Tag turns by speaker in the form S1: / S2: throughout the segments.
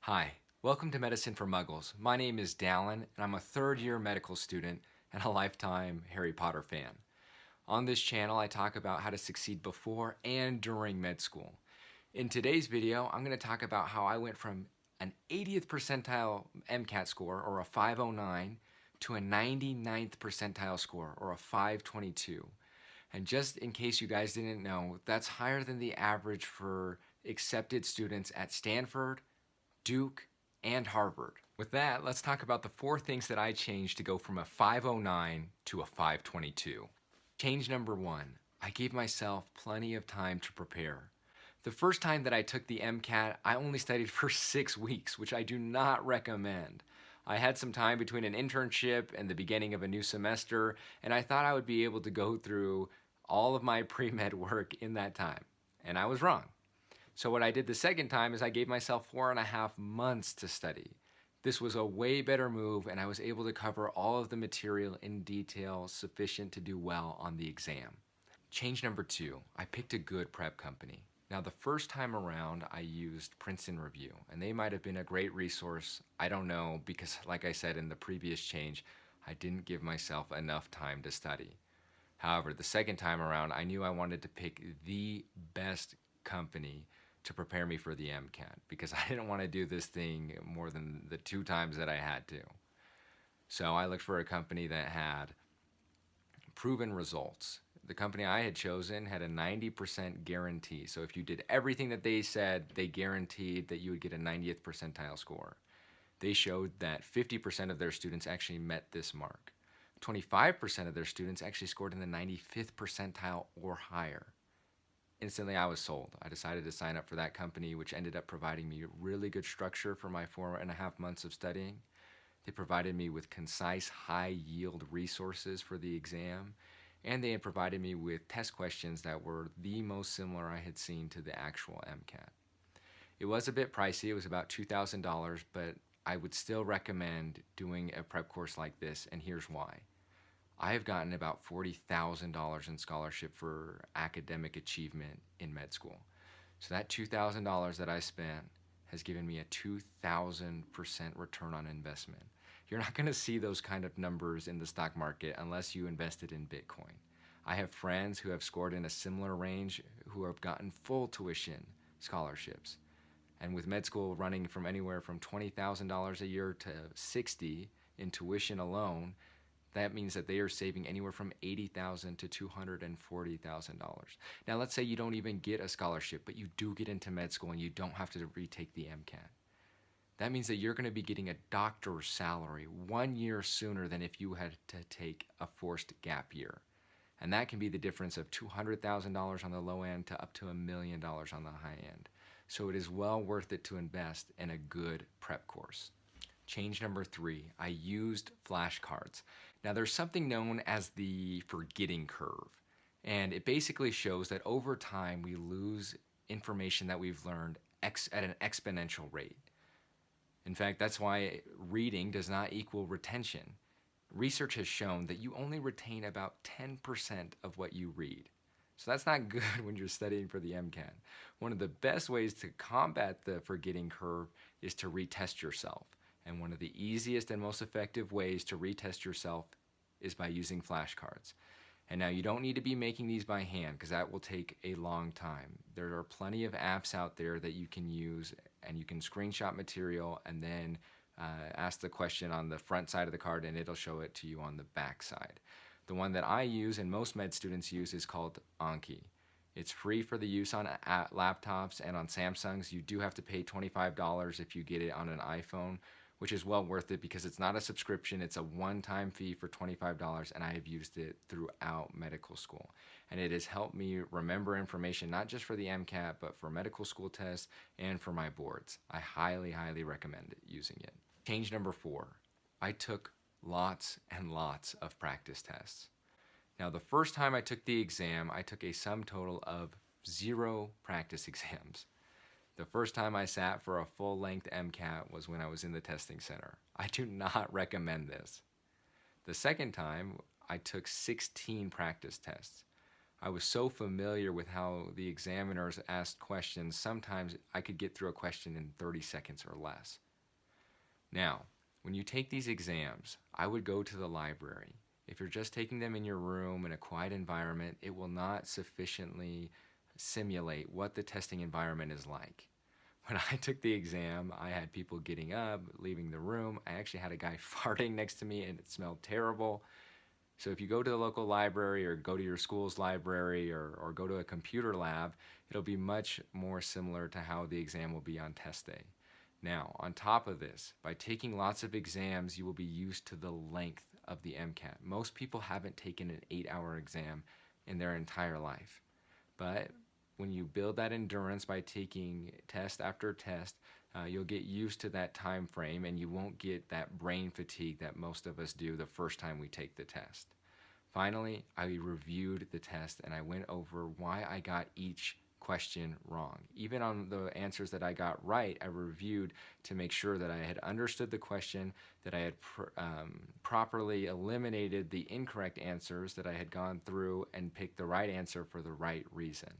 S1: Hi, welcome to Medicine for Muggles. My name is Dallin, and I'm a third-year medical student and a lifetime Harry Potter fan. On this channel, I talk about how to succeed before and during med school. In today's video, I'm going to talk about how I went from an 80th percentile Mcat score, or a 509, to a 99th percentile score, or a 522. And just in case you guys didn't know, that's higher than the average for accepted students at Stanford, Duke, and Harvard. With that, let's talk about the 4 things that I changed to go from a 509 to a 522. Change number 1, I gave myself plenty of time to prepare. The first time that I took the Mcat, I only studied for 6 weeks, which I do not recommend. I had some time between an internship and the beginning of a new semester, and I thought I would be able to go through all of my pre-med work in that time. And I was wrong. So what I did the second time is I gave myself 4.5 months to study. This was a way better move, and I was able to cover all of the material in detail sufficient to do well on the exam. Change number 2, I picked a good prep company. Now the first time around I used Princeton Review, and they might have been a great resource. I don't know, because like I said in the previous change, I didn't give myself enough time to study. However, the second time around, I knew I wanted to pick the best company to prepare me for the Mcat, because I didn't want to do this thing more than the 2 times that I had to. So I looked for a company that had proven results. The company I had chosen had a 90% guarantee. So if you did everything that they said, they guaranteed that you would get a 90th percentile score. They showed that 50% of their students actually met this mark. 25% of their students actually scored in the 95th percentile or higher. Instantly, I was sold. I decided to sign up for that company, which ended up providing me really good structure for my 4.5 months of studying. They provided me with concise, high-yield resources for the exam, and they had provided me with test questions that were the most similar I had seen to the actual Mcat. It was a bit pricey. It was about $2,000, but I would still recommend doing a prep course like this, and here's why. I have gotten about $40,000 in scholarship for academic achievement in med school. So that $2,000 that I spent has given me a 2,000% return on investment. You're not going to see those kind of numbers in the stock market unless you invested in Bitcoin. I have friends who have scored in a similar range who have gotten full tuition scholarships. And with med school running from anywhere from $20,000 a year to $60,000 in tuition alone, that means that they are saving anywhere from $80,000 to $240,000. Now, let's say you don't even get a scholarship, but you do get into med school and you don't have to retake the Mcat. That means that you're going to be getting a doctor's salary 1 year sooner than if you had to take a forced gap year. And that can be the difference of $200,000 on the low end to up to $1 million on the high end. So it is well worth it to invest in a good prep course. Change number 3, I used flashcards. Now there's something known as the forgetting curve, and it basically shows that over time we lose information that we've learned at an exponential rate. In fact, that's why reading does not equal retention. Research has shown that you only retain about 10% of what you read. So that's not good when you're studying for the Mcat. One of the best ways to combat the forgetting curve is to retest yourself. And one of the easiest and most effective ways to retest yourself is by using flashcards. And now you don't need to be making these by hand, because that will take a long time. There are plenty of apps out there that you can use, and you can screenshot material and then ask the question on the front side of the card, and it'll show it to you on the back side. The one that I use and most med students use is called Anki. It's free for the use on laptops and on Samsungs. You do have to pay $25 if you get it on an iPhone, which is well worth it because it's not a subscription. It's a one-time fee for $25, and I have used it throughout medical school. And it has helped me remember information, not just for the Mcat, but for medical school tests and for my boards. I highly, highly recommend using it. Change number 4, I took lots and lots of practice tests. Now, the first time I took the exam, I took a sum total of 0 practice exams. The first time I sat for a full-length Mcat was when I was in the testing center. I do not recommend this. The second time, I took 16 practice tests. I was so familiar with how the examiners asked questions, sometimes I could get through a question in 30 seconds or less. Now, when you take these exams, I would go to the library. If you're just taking them in your room in a quiet environment, it will not sufficiently simulate what the testing environment is like. When I took the exam, I had people getting up, leaving the room. I actually had a guy farting next to me and it smelled terrible. So if you go to the local library or go to your school's library or go to a computer lab, it'll be much more similar to how the exam will be on test day. Now, on top of this, by taking lots of exams, you will be used to the length of the Mcat. Most people haven't taken an 8-hour exam in their entire life. But when you build that endurance by taking test after test, you'll get used to that time frame and you won't get that brain fatigue that most of us do the first time we take the test. Finally, I reviewed the test and I went over why I got each question wrong. Even on the answers that I got right, I reviewed to make sure that I had understood the question, that I had properly eliminated the incorrect answers, that I had gone through and picked the right answer for the right reason.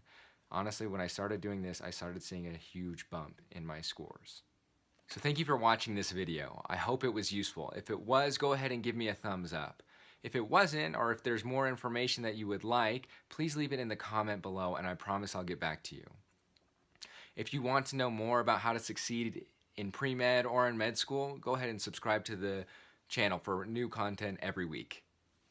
S1: Honestly, when I started doing this, I started seeing a huge bump in my scores. So thank you for watching this video. I hope it was useful. If it was, go ahead and give me a thumbs up. If it wasn't, or if there's more information that you would like, please leave it in the comment below and I promise I'll get back to you. If you want to know more about how to succeed in pre-med or in med school, go ahead and subscribe to the channel for new content every week.